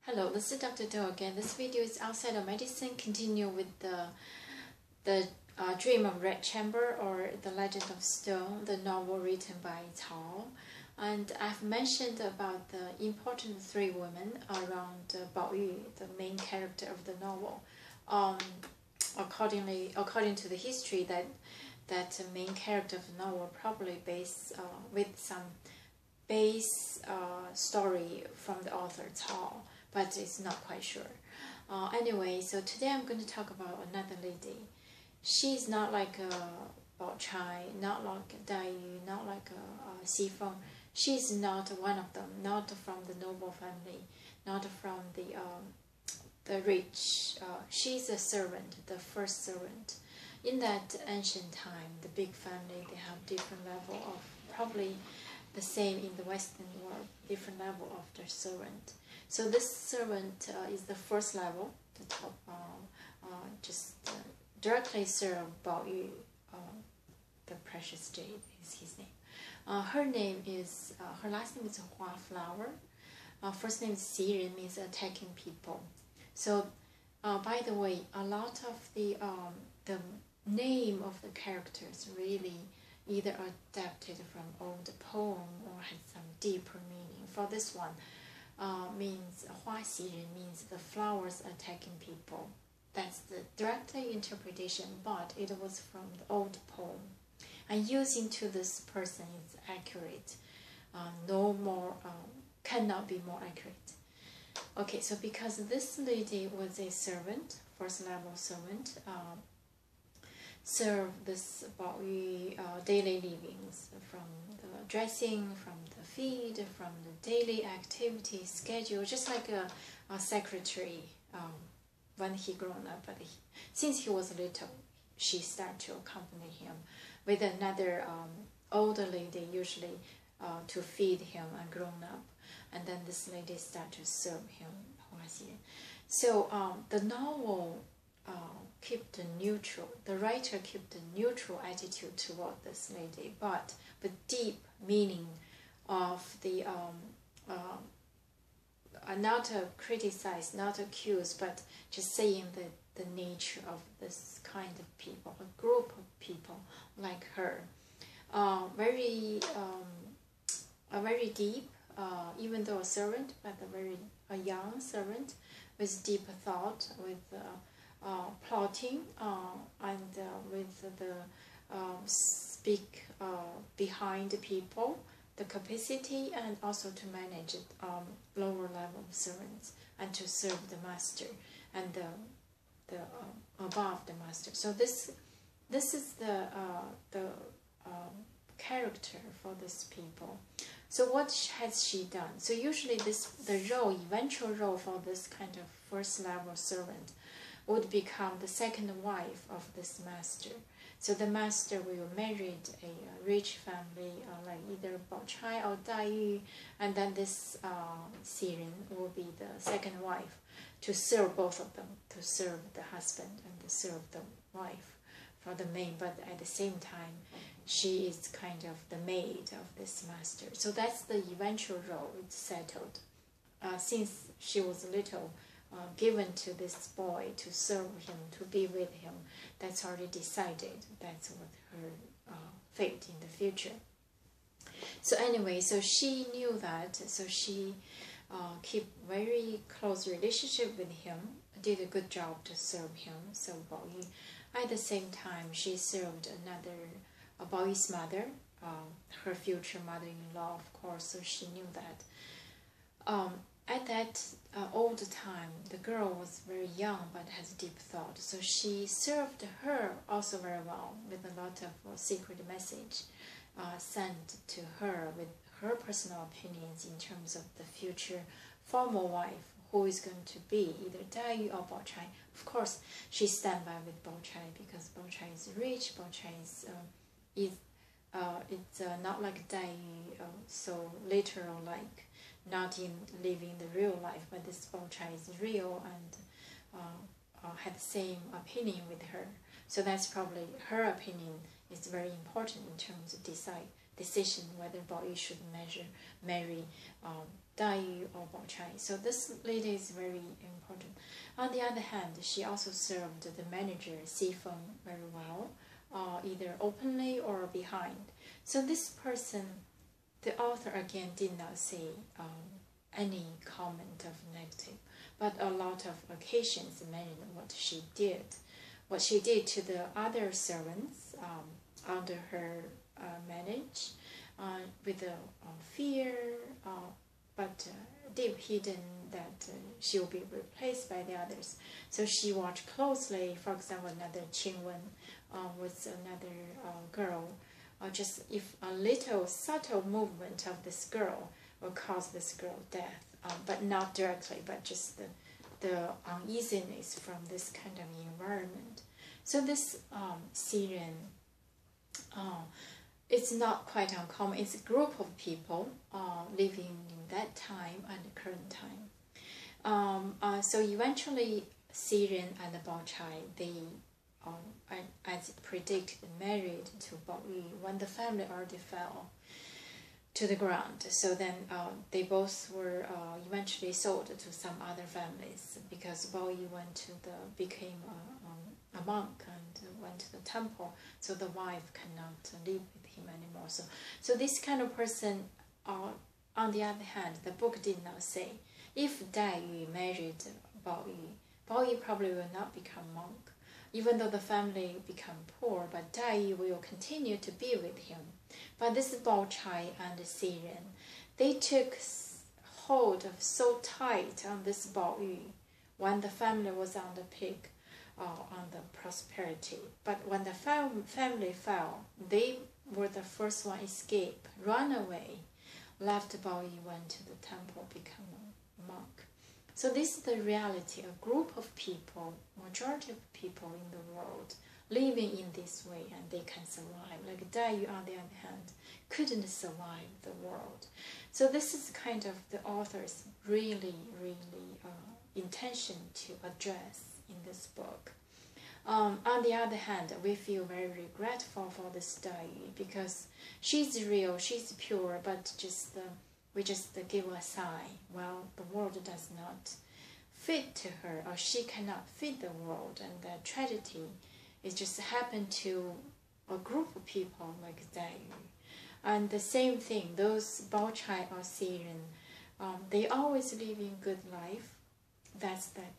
Hello, this is Dr. Do again. This video is outside of medicine. Continue with the Dream of Red Chamber or The Legend of Stone, the novel written by Cao. And I've mentioned about the important three women around Bao Yu, the main character of the novel. According to the history, that main character of the novel probably based with some base story from the author Cao, but it's not quite sure. Anyway, so today I'm going to talk about another lady. She's not like Bao Chai, not like Dai Yu, not like Xi Feng. She's not one of them, not from the noble family, not from the rich. She's a servant, the first servant. In that ancient time, the big family, they have different level of, probably the same in the Western world, different level of their servant. So this servant is the first level, the top, directly serve Bao Yu, the precious jade is his name. Her name is, her last name is Hua Flower. First name is XiRen, means attacking people. So, by the way, a lot of the name of the characters really either adapted from old poem or had some deeper meaning. For this one, means Hua XiRen means the flowers attacking people. That's the direct interpretation, but it was from the old poem. And using to this person is accurate. No more, cannot be more accurate. Okay, so because this lady was a servant, first level servant, serve this Bao Yu daily livings, from the dressing, from the feed, from the daily activity schedule, just like a secretary when he grown up. But since he was little, she started to accompany him with another older lady, usually to feed him and grown up. And then this lady started to serve him. So the novel keep the neutral. The writer kept the neutral attitude toward this lady, but the deep meaning of the not criticize, not accuse, but just saying the nature of this kind of people, a group of people like her, very deep, even though a servant, but a young servant with deep thought, with plotting, and with the speak behind people, the capacity, and also to manage lower level of servants and to serve the master and the above the master. So this is the character for these people. So what has she done? So usually the eventual role for this kind of first level servant would become the second wife of this master. So the master will marry a rich family, like either Bao Chai or Dai Yu, and then this XiRen will be the second wife to serve both of them, to serve the husband and to serve the wife for the main, but at the same time, she is kind of the maid of this master. So that's the eventual role, it's settled. Since she was little, given to this boy to serve him, to be with him, that's already decided. That's what her fate in the future. So anyway, so she knew that, so she kept very close relationship with him, did a good job to serve him. So Bao Yu, at the same time, she served another Bao Yu's mother, her future mother-in-law, of course. So she knew that. At that old time, the girl was very young but has deep thought. So she served her also very well with a lot of secret message sent to her with her personal opinions in terms of the future formal wife, who is going to be either Dai Yu or Bao Chai. Of course, she stand by with Bao Chai because Bao Chai is rich. Bao Chai is it's not like Dai Yu, so literal, like not in living the real life, but this Bao Chai is real and had the same opinion with her. So that's probably her opinion is very important in terms of decision whether Bao Yu should marry Dai Yu or Bao Chai. So this lady is very important. On the other hand, she also served the manager Si Feng very well, either openly or behind. So this person, the author again did not say any comment of negative, but a lot of occasions mentioned what she did to the other servants under her manage, with the fear, but deep hidden that she will be replaced by the others. So she watched closely. For example, another Qingwen was another girl. Just if a little subtle movement of this girl will cause this girl death, but not directly, but just the uneasiness from this kind of environment. So this XiRen, it's not quite uncommon. It's a group of people living in that time and the current time. So eventually, XiRen and Bao Chai, they, as predicted, married to Bao Yu when the family already fell to the ground. So then they both were eventually sold to some other families because Bao Yu became a monk and went to the temple. So the wife cannot live with him anymore. So this kind of person, on the other hand, the book did not say if Dai Yu married Bao Yu probably will not become monk, even though the family become poor, but Dai Yu will continue to be with him. But this Bao Chai and XiRen, they took hold of so tight on this Bao Yu when the family was on the peak, on the prosperity. But when the family fell, they were the first one escape, run away, left Bao Yu, went to the temple, become a monk. So this is the reality, a group of people, majority of people in the world, living in this way, and they can survive. Like Dai Yu, on the other hand, couldn't survive the world. So this is kind of the author's really intention to address in this book. On the other hand, we feel very regretful for this Dai Yu because she's real, she's pure, but we just give a sigh. Well, the world does not fit to her, or she cannot fit the world, and the tragedy is just happened to a group of people like Dai Yu. And the same thing, those Bao Chai or XiRen, they always live in good life. That's that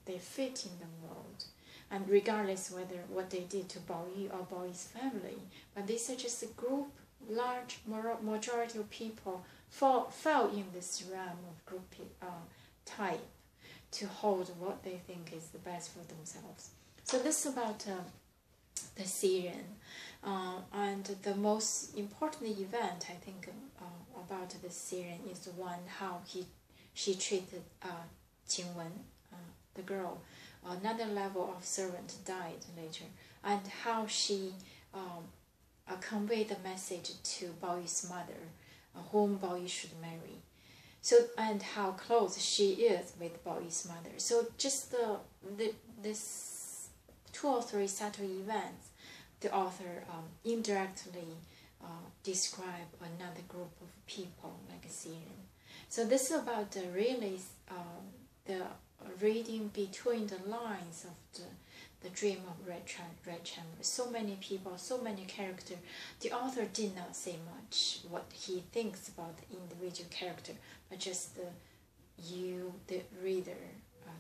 they fit in the world. And regardless whether what they did to Bao Yu or Bao Yu's family, but these are just a group, large majority of people fell in this realm of group type to hold what they think is the best for themselves. So this is about the XiRen, and the most important event I think about the XiRen is the one how she treated Qingwen, the girl. Another level of servant died later, and how she conveyed the message to Bao Yu's mother, whom Bao Yu should marry. So, and how close she is with Bao Yu's mother. So just this 2 or 3 subtle events, the author indirectly describe another group of people like XiRen. So this is about the reading between the lines of the dream of red chamber. So many people, so many characters. The author did not say much what he thinks about the individual character, but just you, the reader,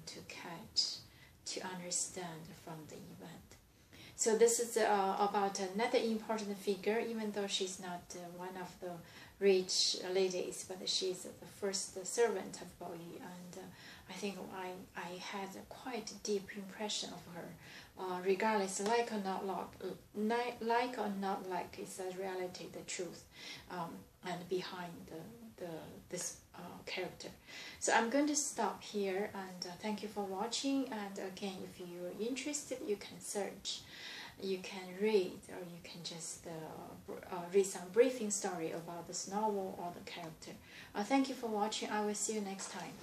to catch, to understand from the event. So this is about another important figure, even though she's not one of the rich ladies, but she's the first servant of Bao Yu, and I think I had a quite deep impression of her, regardless like or not like is a reality, the truth, and behind this character. So I'm going to stop here, and thank you for watching. And again, if you're interested, you can search, you can read, or you can just read some briefing story about this novel or the character. Thank you for watching. I will see you next time.